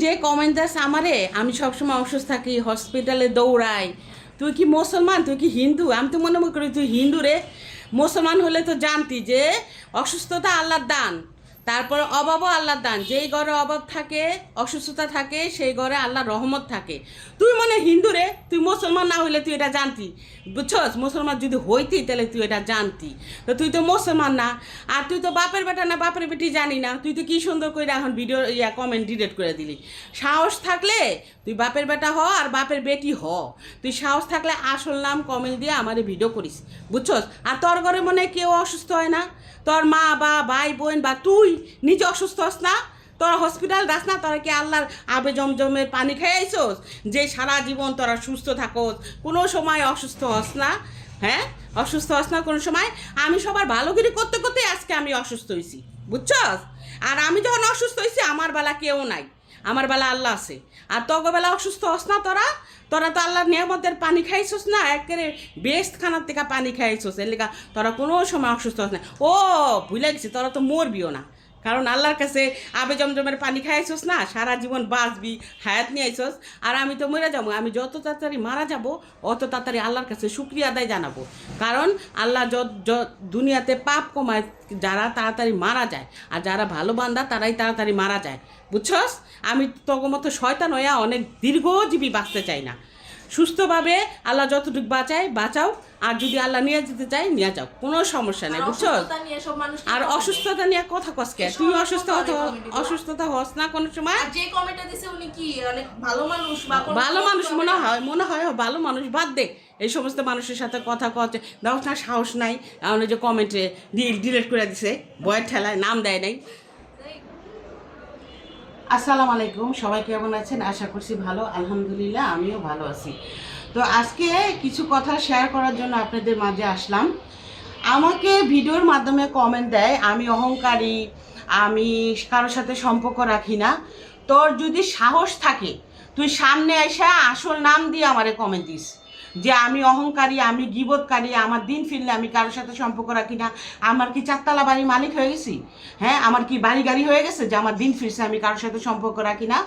যে কমেন্ট দাস আমারে আমি সবসময় অসুস্থ থাকি হসপিটালে দৌড়াই। তুই কি মুসলমান, তুই কি হিন্দু? আমি তো মনে করি তুই হিন্দু রে। মুসলমান হলে তো জানতি যে অসুস্থতা আল্লাহর দান, তারপর অভাবও আল্লাহর দান। যেই ঘরে অভাব থাকে, অসুস্থতা থাকে, সেই ঘরে আল্লাহর রহমত থাকে। তুই মনে হিন্দু রে, তুই মুসলমান না হইলে তুই এটা জানতি, বুঝছস? মুসলমান যদি হইতি তাহলে তুই এটা জানতি। তো তুই তো মুসলমান না, আর তুই তো বাপের বেটা না বাপের বেটি জানি না। তুই তো কি সুন্দর করে এখন ভিডিও কমেন্ট ডিলিট করে দিলি। সাহস থাকলে তুই বাপের বেটা হ আর বাপের বেটি হ। তুই সাহস থাকলে আসল নাম কমেন্ট দিয়ে আমার ভিডিও করিস, বুঝছস? আর তোর ঘরে মনে হয় কেউ অসুস্থ হয় না? তোর মা বা ভাই বোন বা তুই নিজে অসুস্থ হস না? তোরা হসপিটাল যাস না? তোরা কি আল্লাহর আবে জমজমের পানি খাইছস যে সারা জীবন তোরা সুস্থ থাকস, কোনো সময় অসুস্থ হস না? হ্যাঁ, অসুস্থ হস না কোনো সময়? আমি সবার ভালোগিরি করতে করতে আজকে আমি অসুস্থ হয়েছি, বুঝছস? আর আমি যখন অসুস্থ হয়েছি আমার বেলা কেউ নাই, আমার বেলা আল্লাহ আছে। আর তোকে বেলা অসুস্থ হস না তোরা? তোরা তো আল্লাহর নিয়ামতের পানি খাইছস না, একেবারে বেস্ট খানার থেকে পানি খাইছস, এর লেগা তোরা কোনো সময় অসুস্থ হস না। ও ভুলে গেছি, তোরা তো মরবিও না, কারণ আল্লাহর কাছে আবে জমজমের পানি খাইছস না, সারা জীবন বাঁচবি, হায়াত নিয়ে আইছস। আর আমি তো মরে যাবো, আমি যত তাড়াতাড়ি মারা যাব অত তাড়াতাড়ি আল্লাহর কাছে শুকরিয়া আদায় জানাবো। কারণ আল্লাহ দুনিয়াতে পাপ কমায় যারা তাড়াতাড়ি মারা যায়, আর যারা ভালো বান্দা তারাই তাড়াতাড়ি মারা যায়, বুঝছস? আমি তোর মতো শয়তান হইয়া অনেক দীর্ঘজীবী বাঁচতে চাই না। সুস্থভাবে আল্লাহ যতটুকু বাঁচায় বাঁচাও, আর যদি আল্লাহ নিয়ে যেতে চাই নিয়ে যাও, কোনো সমস্যা নেই, বুঝছো? আর অসুস্থতা নিয়ে কথা কসকে তুই অসুস্থতা হস না কোনো সময়? যে কমেন্টটা দিছে উনি কি অনেক ভালো মানুষ বা ভালো মানুষ মনে হয় ভালো মানুষ। বাদ দে এই সমস্ত মানুষের সাথে কথা কতে দাও না, সাহস নাই। এমন যে কমেন্টে ডিলিট করে দিছে, বয়ের ঠেলায় নাম দেয় নাই। আসসালামু আলাইকুম, সবাই কেমন আছেন? আশা করছি ভালো, আলহামদুলিল্লাহ আমিও ভালো আছি। তো আজকে কিছু কথা শেয়ার করার জন্য আপনাদের মাঝে আসলাম। আমাকে ভিডিওর মাধ্যমে কমেন্ট দেয় আমি অহংকারী, আমি কারোর সাথে সম্পর্ক রাখি না। তোর যদি সাহস থাকে তুই সামনে এসে আসল নাম দিয়ে আমারে কমেন্ট দিস যে আমি অহংকারী, আমি গীবতকারী, আমার দিন ফিরলে আমি কারোর সাথে সম্পর্ক রাখি না। আমার কি চারতলা বাড়ির মালিক হয়ে গেছি? হ্যাঁ, আমার কি বাড়ি গাড়ি হয়ে গেছে যে আমার দিন ফিরছে আমি কারোর সাথে সম্পর্ক রাখি না?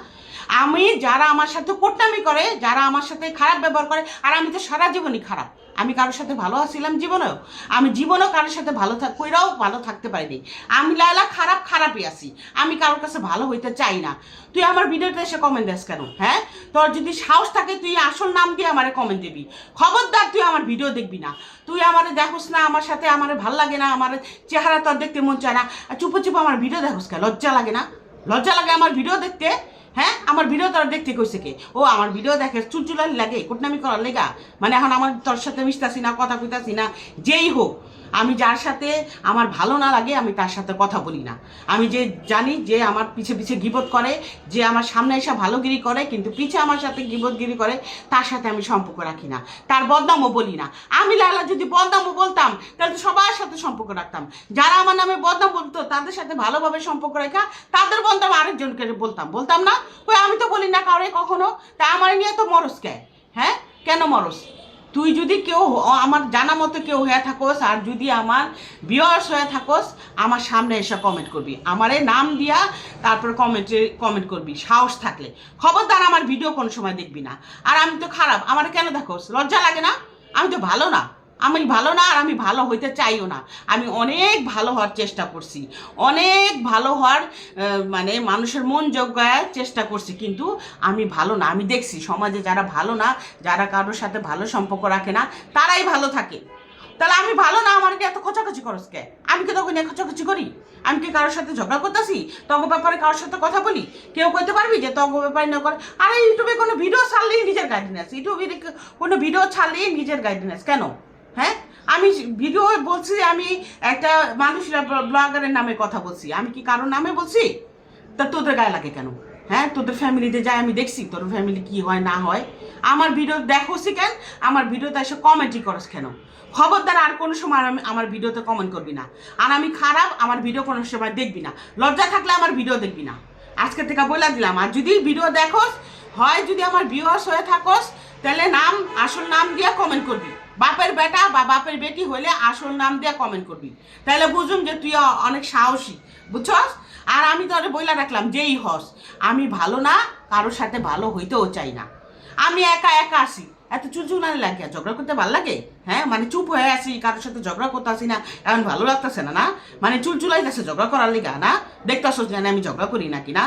আমি যারা আমার সাথে কোটনামি করে, যারা আমার সাথে খারাপ ব্যবহার করে, আর আমি তো সারা জীবনই খারাপ। আমি কারোর সাথে ভালো আছিলাম জীবনেও, আমি জীবনেও কারোর সাথে কইরাও ভালো থাকতে পারিনি। আমি লায়লা খারাপই আছি, আমি কারোর কাছে ভালো হইতে চাই না। তুই আমার ভিডিওতে এসে কমেন্ট দিস কেন? হ্যাঁ, তোর যদি সাহস থাকে তুই আসল নাম দিয়ে আমারে কমেন্ট দিবি। খবরদার তুই আমার ভিডিও দেখবি না। তুই আমারে দেখোস না, আমার সাথে আমার ভাল লাগে না, আমার চেহারা তোর দেখতে মন চায় না, চুপো চুপো আমার ভিডিও দেখোস কে? লজ্জা লাগে না? লজ্জা লাগে আমার ভিডিও দেখতে? হ্যাঁ, আমার ভিডিও তোর দেখতে কইছে কে? ও আমার ভিডিও দেখে চুলচুলালি লাগে, কুটনামি করার লেগা? মানে এখন আমার তোর সাথে মিশতাছি না, কথা কইতাছি না, যেই হোক, আমি যার সাথে আমার ভালো না লাগে আমি তার সাথে কথা বলি না। আমি যে জানি যে আমার পিছে পিছে গিবত করে, যে আমার সামনে এসে ভালোগিরি করে কিন্তু পিছে আমার সাথে গিবতগিরি করে, তার সাথে আমি সম্পর্ক রাখি না, তার বদনামও বলি না। আমি লালা যদি বদনামও বলতাম তাহলে তো সবার সাথে সম্পর্ক রাখতাম। যারা আমার নামে বদনাম বলতো তাদের সাথে ভালোভাবে সম্পর্ক রেখা তাদের বদনাম আরেকজনকে বলতাম না? ওই আমি তো বলি না কাউরে কখনো। তা আমার নিয়ে তো মরস কে? হ্যাঁ, কেন মরস? তুই যদি কেউ আমার জানা মতো কেউ হয়ে থাকোস, আর যদি আমার ভিউয়ার্স হয়ে থাকোস, আমার সামনে এসে কমেন্ট করবি, আমারে নাম দিয়া তারপর কমেন্ট করবি সাহস থাকলে। খবরদার আমার ভিডিও কোন সময় দেখবি না। আর আমি তো খারাপ, আমারে কেন দেখোস? লজ্জা লাগে না? আমি তো ভালো না, আমি ভালো না, আর আমি ভালো হইতে চাইও না। আমি অনেক ভালো হওয়ার চেষ্টা করছি, অনেক ভালো হওয়ার মানে মানুষের মন জোগায়ার চেষ্টা করছি, কিন্তু আমি ভালো না। আমি দেখছি সমাজে যারা ভালো না, যারা কারোর সাথে ভালো সম্পর্ক রাখে না, তারাই ভালো থাকে। তাহলে আমি ভালো না, আমার কি এত খোঁচাখুচি করস কে? আমি কি তখন খোঁচাখুচি করি? আমি কি কারোর সাথে ঝগড়া করতেছি? তগ ব্যাপারে কারোর সাথে কথা বলি? কেউ কইতে পারবি যে তগ ব্যাপারে না করে? আরে ইউটিউবে কোনো ভিডিও ছাড়লেই নিজের গাইডেন্স, ইউটিউবে কোনো ভিডিও ছাড়লেই নিজের গাইডেন্স কেন? হ্যাঁ, আমি ভিডিও বলছি, আমি একটা মানুষের ব্লগারের নামে কথা বলছি, আমি কি কারোর নামে বলছি? তা তোদের গায়ে লাগে কেন? হ্যাঁ, তোদের ফ্যামিলিতে যাই আমি দেখছি তোর ফ্যামিলি কি হয় না হয়। আমার ভিডিও দেখোসি কেন? আমার ভিডিওতে এসে কমেন্টই করস কেন? খবরদার আর কোনো সময় আমার ভিডিওতে কমেন্ট করবি না। আর আমি খারাপ, আমার ভিডিও কোনো সময় দেখবি না। লজ্জা থাকলে আমার ভিডিও দেখবি না, আজকে থেকে বলে দিলাম। আর যদি ভিডিও দেখোস, হয় যদি আমার ভিউয়ার্স হয়ে থাকোস, তাহলে নাম আসল নাম দিয়ে কমেন্ট করবি। বাপের বেটা বা বাপের বেটি হলে আসল নাম দিয়ে কমেন্ট করবি, তাহলে বুঝুম যে তুই অনেক সাহসী, বুঝছস? আর আমি তো আরে বইলা রাখলাম যেই হস আমি ভালো না, কারোর সাথে ভালো হইতেও চাই না। আমি একা একা আসি, এত চুলচুলানি লাগে, ঝগড়া করতে ভালো লাগে? হ্যাঁ, মানে চুপ হয়ে আসি, কারোর সাথে ঝগড়া করতে আসি না, এখন ভালো লাগতেছে না, না মানে চুলচুলাইতেছে ঝগড়া করার লিগা, না দেখতেছ জানি আমি ঝগড়া করি নাকি না?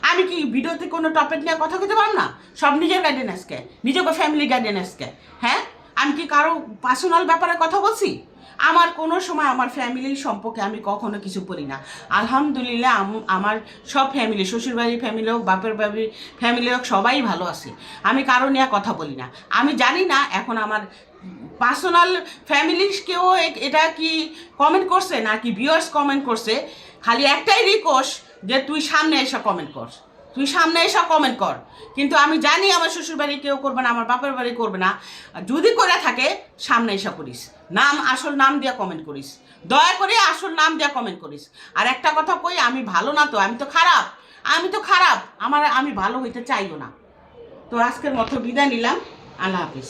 আমি কি ভিডিওতে কোনো টপিক নিয়ে কথা কইতে পারব না? সব নিজের গাইডেন্সকে, নিজেকে ফ্যামিলি গাইডেন্সকে। হ্যাঁ, আমি কি কারো পার্সোনাল ব্যাপারে কথা বলছি? আমার কোনো সময় আমার ফ্যামিলির সম্পর্কে আমি কখনো কিছু বলি না। আলহামদুলিল্লাহ আমার সব ফ্যামিলি, শ্বশুরবাড়ির ফ্যামিলি হোক, বাপের বাড়ির ফ্যামিলি হোক, সবাই ভালো আছে। আমি কারো নিয়ে কথা বলি না। আমি জানি না এখন আমার পার্সোনাল ফ্যামিলির কেউ এটা কি কমেন্ট করছে নাকি ভিউয়ার্স কমেন্ট করছে। খালি একটাই রিকোয়েস্ট যে তুই সামনে এসে কমেন্ট কর, তুই সামনে এসে কমেন্ট কর। কিন্তু আমি জানি আমার শ্বশুরবাড়ি কেউ করবে না, আমার বাপের বাড়ি করবে না। যদি করে থাকে সামনে এসে করিস, আসল নাম দিয়ে কমেন্ট করিস, দয়া করে আসল নাম দিয়ে কমেন্ট করিস। আর একটা কথা কই, আমি ভালো না তো, আমি তো খারাপ, আমি ভালো হইতে চাইও না। তো আজকের মতো বিদায় নিলাম, আল্লাহ হাফিজ।